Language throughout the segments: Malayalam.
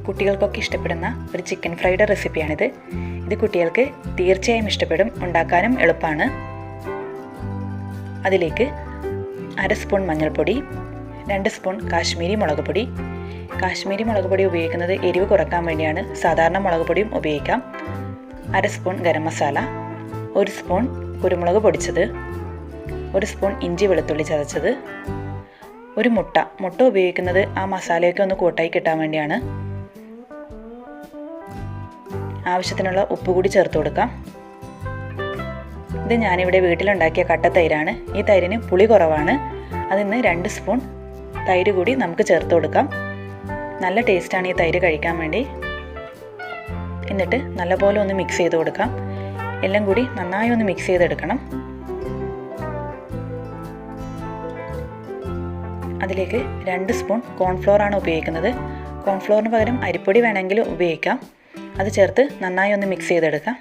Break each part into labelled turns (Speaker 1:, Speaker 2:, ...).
Speaker 1: കുട്ടികൾക്കൊക്കെ ഇഷ്ടപ്പെടുന്ന ഒരു ചിക്കൻ ഫ്രൈഡ് റെസിപ്പിയാണിത്. ഇത് കുട്ടികൾക്ക് തീർച്ചയായും ഇഷ്ടപ്പെടും, ഉണ്ടാക്കാനും എളുപ്പമാണ്. അതിലേക്ക് 1/2 സ്പൂൺ മഞ്ഞൾപ്പൊടി, 2 സ്പൂൺ കാശ്മീരി മുളക് പൊടി. കാശ്മീരി മുളക് പൊടി ഉപയോഗിക്കുന്നത് എരിവ് കുറക്കാൻ വേണ്ടിയാണ്. സാധാരണ മുളക് പൊടിയും ഉപയോഗിക്കാം. 1/2 സ്പൂൺ ഗരം മസാല, 1 സ്പൂൺ കുരുമുളക് പൊടിച്ചത്, 1 സ്പൂൺ ഇഞ്ചി വെളുത്തുള്ളി ചതച്ചത്, ഒരു മുട്ട ഉപയോഗിക്കുന്നത് ആ മസാലയൊക്കെ ഒന്ന് കൂട്ടായി കിട്ടാൻ വേണ്ടിയാണ്. ആവശ്യത്തിനുള്ള ഉപ്പ് കൂടി ചേർത്ത് കൊടുക്കാം. ഇത് ഞാനിവിടെ വീട്ടിലുണ്ടാക്കിയ കട്ട തൈരാണ്. ഈ തൈരിന് പുളി കുറവാണ്. അതിന് 2 സ്പൂൺ തൈര് കൂടി നമുക്ക് ചേർത്ത് കൊടുക്കാം. നല്ല ടേസ്റ്റാണ് ഈ തൈര് കഴിക്കാൻ വേണ്ടി. എന്നിട്ട് നല്ലപോലെ ഒന്ന് മിക്സ് ചെയ്ത് കൊടുക്കാം. എല്ലാം കൂടി നന്നായി ഒന്ന് മിക്സ് ചെയ്തെടുക്കണം. അതിലേക്ക് 2 സ്പൂൺ കോൺഫ്ലോർ ആണ് ഉപയോഗിക്കുന്നത്. കോൺഫ്ലോറിന് പകരം അരിപ്പൊടി വേണമെങ്കിൽ ഉപയോഗിക്കാം. അത് ചേർത്ത് നന്നായി ഒന്ന് മിക്സ് ചെയ്തെടുക്കാം.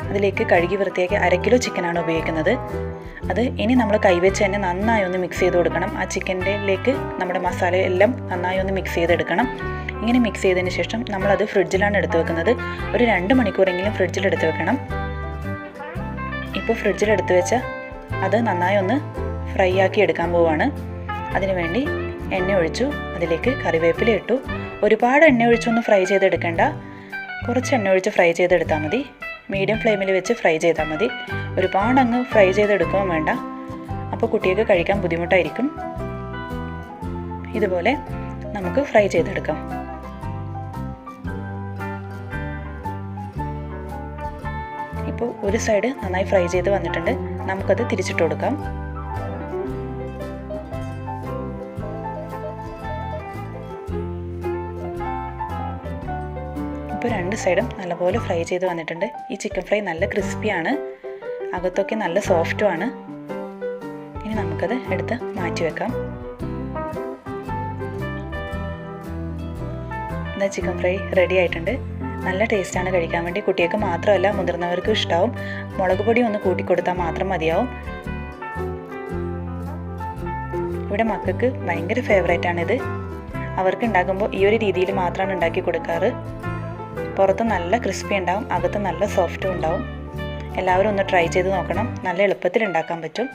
Speaker 1: അതിലേക്ക് കഴുകി വൃത്തിയാക്കി 1/2 കിലോ ചിക്കനാണ് ഉപയോഗിക്കുന്നത്. അത് ഇനി നമ്മൾ കൈവച്ച് തന്നെ നന്നായി ഒന്ന് മിക്സ് ചെയ്ത് കൊടുക്കണം. ആ ചിക്കനിലേക്ക് നമ്മുടെ മസാല എല്ലാം നന്നായി ഒന്ന് മിക്സ് ചെയ്തെടുക്കണം. ഇങ്ങനെ മിക്സ് ചെയ്തതിന് ശേഷം നമ്മളത് ഫ്രിഡ്ജിലാണ് എടുത്ത് വെക്കുന്നത്. ഒരു 2 മണിക്കൂറെങ്കിലും ഫ്രിഡ്ജിൽ എടുത്ത് വെക്കണം. ഇപ്പോൾ ഫ്രിഡ്ജിൽ എടുത്ത് വെച്ച അത് നന്നായി ഒന്ന് ഫ്രൈ ആക്കി എടുക്കാൻ പോവുകയാണ്. അതിനുവേണ്ടി എണ്ണ ഒഴിച്ചു. അതിലേക്ക് കറിവേപ്പില ഇട്ടു. ഒരുപാട് എണ്ണ ഒഴിച്ചൊന്ന് ഫ്രൈ ചെയ്തെടുക്കേണ്ട, കുറച്ച് എണ്ണ ഒഴിച്ച് ഫ്രൈ ചെയ്തെടുത്താൽ മതി. മീഡിയം ഫ്ലെയിമിൽ വെച്ച് ഫ്രൈ ചെയ്താൽ മതി. ഒരുപാട് അങ്ങ് ഫ്രൈ ചെയ്തെടുക്കുകയും വേണ്ട, അപ്പോൾ കുട്ടികൾക്ക് കഴിക്കാൻ ബുദ്ധിമുട്ടായിരിക്കും. ഇതുപോലെ നമുക്ക് ഫ്രൈ ചെയ്തെടുക്കാം. ഇപ്പോൾ ഒരു സൈഡ് നന്നായി ഫ്രൈ ചെയ്ത് വന്നിട്ടുണ്ട്. നമുക്കത് തിരിച്ചിട്ട് കൊടുക്കാം. ഇപ്പോൾ 2 സൈഡും നല്ലപോലെ ഫ്രൈ ചെയ്ത് വന്നിട്ടുണ്ട്. ഈ ചിക്കൻ ഫ്രൈ നല്ല ക്രിസ്പിയാണ്, അകത്തൊക്കെ നല്ല സോഫ്റ്റുമാണ്. ഇനി നമുക്കത് എടുത്ത് മാറ്റി വെക്കാം. ഇതാ ചിക്കൻ ഫ്രൈ റെഡി ആയിട്ടുണ്ട്. നല്ല ടേസ്റ്റാണ് കഴിക്കാൻ വേണ്ടി. കുട്ടികൾക്ക് മാത്രമല്ല മുതിർന്നവർക്കും ഇഷ്ടമാവും. മുളക് പൊടി ഒന്ന് കൂട്ടിക്കൊടുത്താൽ മാത്രം മതിയാവും. ഇവിടെ മക്കൾക്ക് ഭയങ്കര ഫേവറേറ്റാണിത്. അവർക്ക് ഉണ്ടാക്കുമ്പോൾ ഈ ഒരു രീതിയിൽ മാത്രമാണ് ഉണ്ടാക്കി കൊടുക്കാറ്. പുറത്ത് നല്ല ക്രിസ്പി ഉണ്ടാവും, അകത്ത് നല്ല സോഫ്റ്റും ഉണ്ടാവും. എല്ലാവരും ഒന്ന് ട്രൈ ചെയ്ത് നോക്കണം. നല്ല എളുപ്പത്തിൽ ഉണ്ടാക്കാൻ പറ്റും.